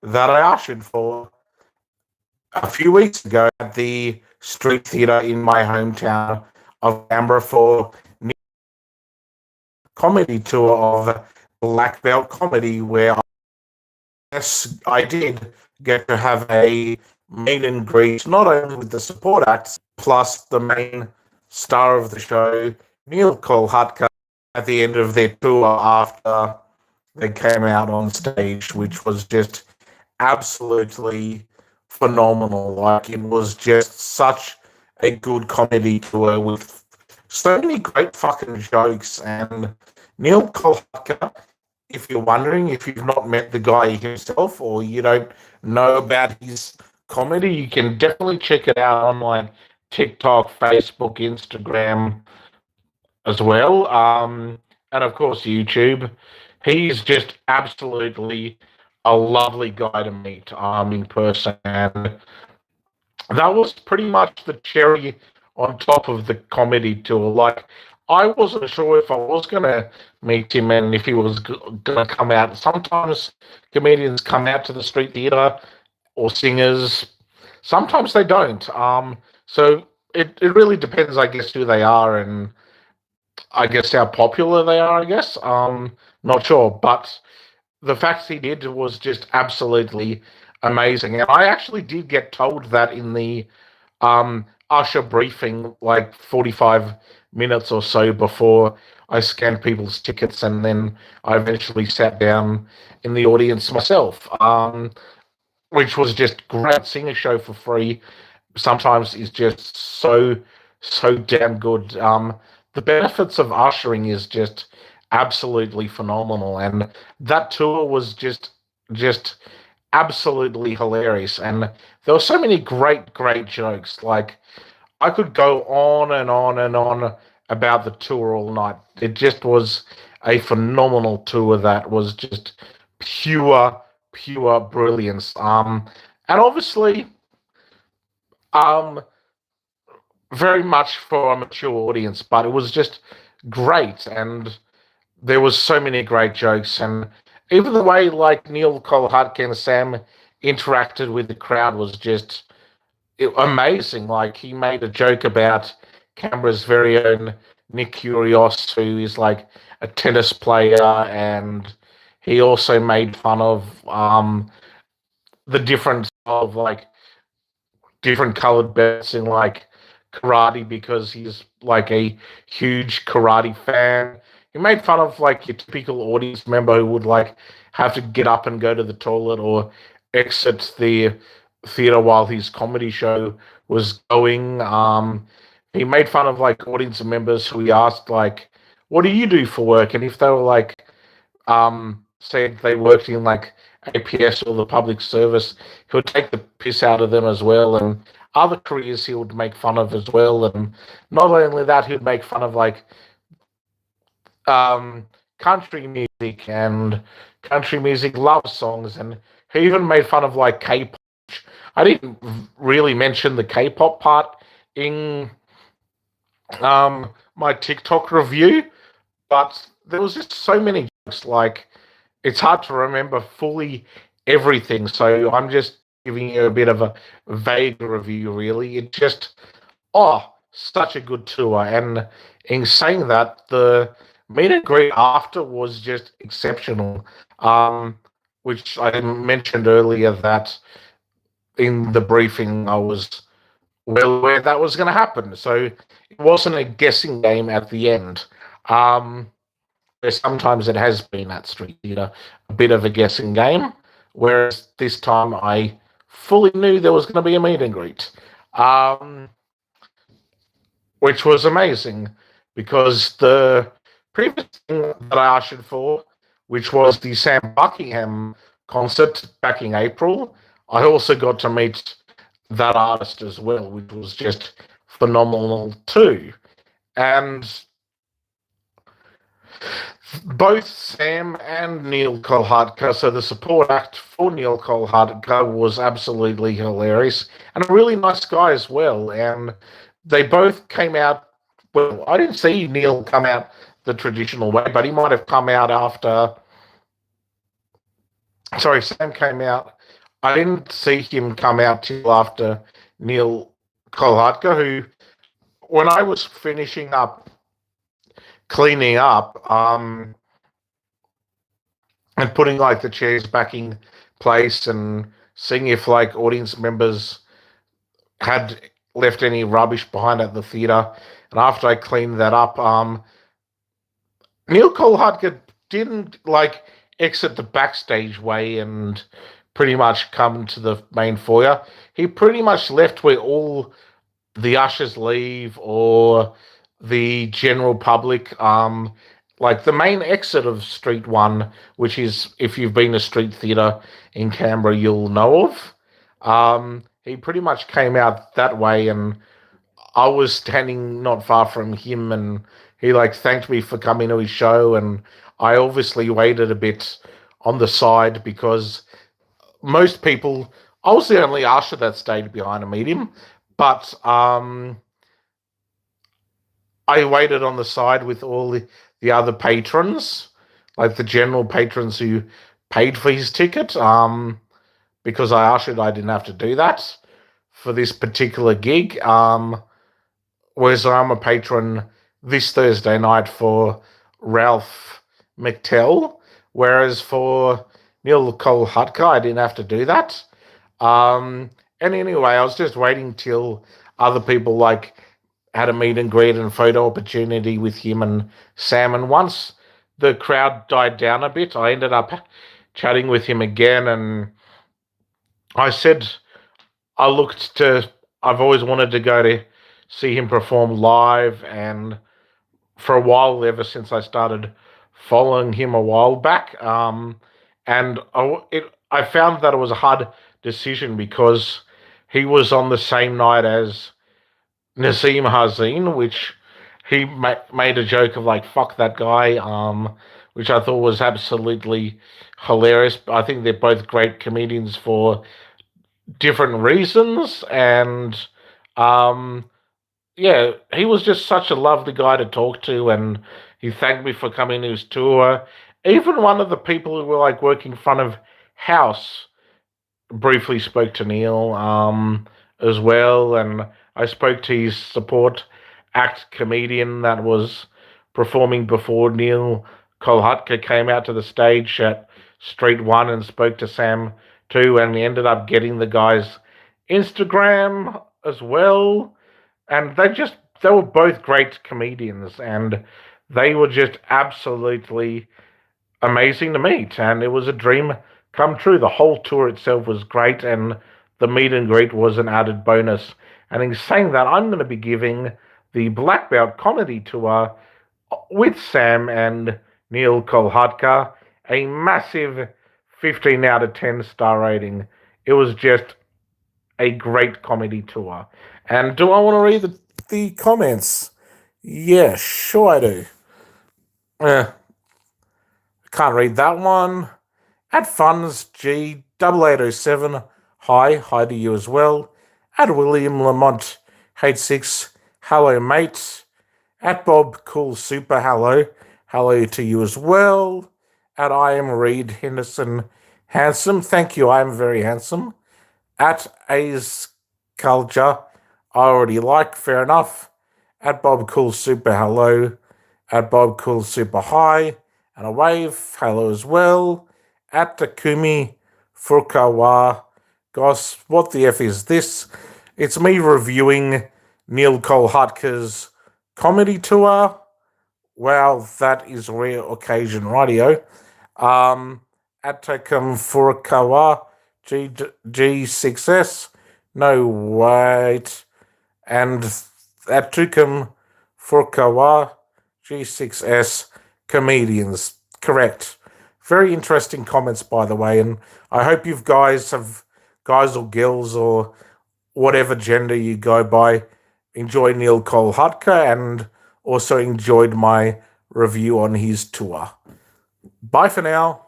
that I ushered for a few weeks ago at the Street Theatre in my hometown of Canberra for comedy tour of Black Belt Comedy, where yes, I did get to have a meet and greet not only with the support acts, plus the main star of the show, Neel Kolhatkar, at the end of their tour after they came out on stage, which was just absolutely phenomenal. Like, it was just such a good comedy tour with so many great fucking jokes. And Neel Kolhatkar, if you're wondering, if you've not met the guy himself or you don't know about his comedy, you can definitely check it out on like TikTok, Facebook, Instagram as well. And of course, YouTube. He's just absolutely a lovely guy to meet in person. And that was pretty much the cherry on top of the comedy tour. Like, I wasn't sure if I was going to meet him and if he was going to come out. Sometimes comedians come out to the street theater or singers. Sometimes they don't. So it really depends, I guess, who they are and I guess how popular they are, I guess. Not sure. But the facts he did was just absolutely amazing. And I actually did get told that in the usher briefing, like 45 minutes or so before I scanned people's tickets, and then I eventually sat down in the audience myself, which was just great. Seeing a show for free sometimes is just so damn good. The benefits of ushering is just absolutely phenomenal, and that tour was just absolutely hilarious. And there were so many great jokes. Like, I could go on and on and on about the tour all night. It just was a phenomenal tour that was just pure brilliance. And obviously, um, very much for a mature audience, but it was just great, and there was so many great jokes, and even the way like Neel Kolhatkar and Sam interacted with the crowd was just amazing. Like, he made a joke about Canberra's very own Nick Kyrgios, who is like a tennis player, and he also made fun of the difference of like different colored belts in like karate because he's like a huge karate fan. He made fun of like your typical audience member who would like have to get up and go to the toilet or exit the theater while his comedy show was going. He made fun of like audience members who he asked like, "What do you do for work?" And if they were like said they worked in like APS or the public service, he would take the piss out of them as well. And other careers he would make fun of as well. And not only that, he would make fun of like um, country music and country music love songs. And he even made fun of like K-pop. I didn't really mention the K-pop part in my TikTok review, but there was just so many jokes. Like, it's hard to remember fully everything, so I'm just giving you a bit of a vague review, really. It just, such a good tour. And in saying that, the meet and greet after was just exceptional. Which I mentioned earlier that in the briefing I was well aware that was going to happen. So it wasn't a guessing game at the end. Um, where sometimes it has been at Street Theatre, a bit of a guessing game, whereas this time I fully knew there was going to be a meet and greet, um, which was amazing because the previous thing that I ushered for, which was the Sam Buckingham concert back in April, I also got to meet that artist as well, which was just phenomenal too. And both Sam and Neel Kolhatkar, so the support act for Neel Kolhatkar was absolutely hilarious and a really nice guy as well. And they both came out. Well, I didn't see Neil come out the traditional way, but he might have come out after Sorry, Sam came out. I didn't see him come out till after Neel Kolhatkar, who, when I was finishing up cleaning up, and putting like the chairs back in place and seeing if like audience members had left any rubbish behind at the theater. And after I cleaned that up, Neel Kolhatkar didn't like exit the backstage way and pretty much come to the main foyer. He pretty much left where all the ushers leave or the general public. Like the main exit of Street One, which is, if you've been to Street Theatre in Canberra, you'll know of. He pretty much came out that way, and I was standing not far from him, and he like thanked me for coming to his show, and I obviously waited a bit on the side because most people, I was the only usher that stayed behind to meet him, but I waited on the side with all the other patrons, like the general patrons who paid for his ticket. Because I ushered, I didn't have to do that for this particular gig. Whereas I'm a patron this Thursday night for Ralph McTell, whereas for Neel Kolhatkar, I didn't have to do that. And anyway, I was just waiting till other people like had a meet and greet and photo opportunity with him and Sam. And once the crowd died down a bit, I ended up chatting with him again, and I said I've always wanted to go to see him perform live, and for a while, ever since I started following him a while back, and I found that it was a hard decision because he was on the same night as Nazim Hazin, which he made a joke of like "fuck that guy," which I thought was absolutely hilarious. I think they're both great comedians for different reasons, and um, yeah, he was just such a lovely guy to talk to, and he thanked me for coming to his tour. Even one of the people who were like working in front of house briefly spoke to Neel as well, and I spoke to his support act comedian that was performing before Neel Kolhatkar came out to the stage at Street One, and spoke to Sam too, and we ended up getting the guy's Instagram as well, and they were both great comedians, and they were just absolutely amazing to meet, and it was a dream come true. The whole tour itself was great, and the meet and greet was an added bonus. And in saying that, I'm going to be giving the Black Belt Comedy Tour with Sam and Neel Kolhatkar a massive 15 out of 10 star rating. It was just a great comedy tour. And do I want to read the comments? Yeah, sure I do. Can't read that one. At Funds G 8807, hi to you as well. At William Lamont 86, hello mate. At Bob Cool Super, hello to you as well. At I am Reed Henderson Handsome, thank you, I am very handsome. At A's Culture, I already like, fair enough. At Bob Cool Super, hello. At Bob Cool Super, hi. And a wave, hello as well. At Takumi Furukawa, gosh, what the F is this? It's me reviewing Neel Kolhatkar's comedy tour. Wow, that is rare occasion radio. At Takumi Furukawa, G6S, no wait. And at Tukum Furukawa, G6S, comedians, correct. Very interesting comments, by the way, and I hope you guys or girls or whatever gender you go by, enjoy Neel Kolhatkar and also enjoyed my review on his tour. Bye for now.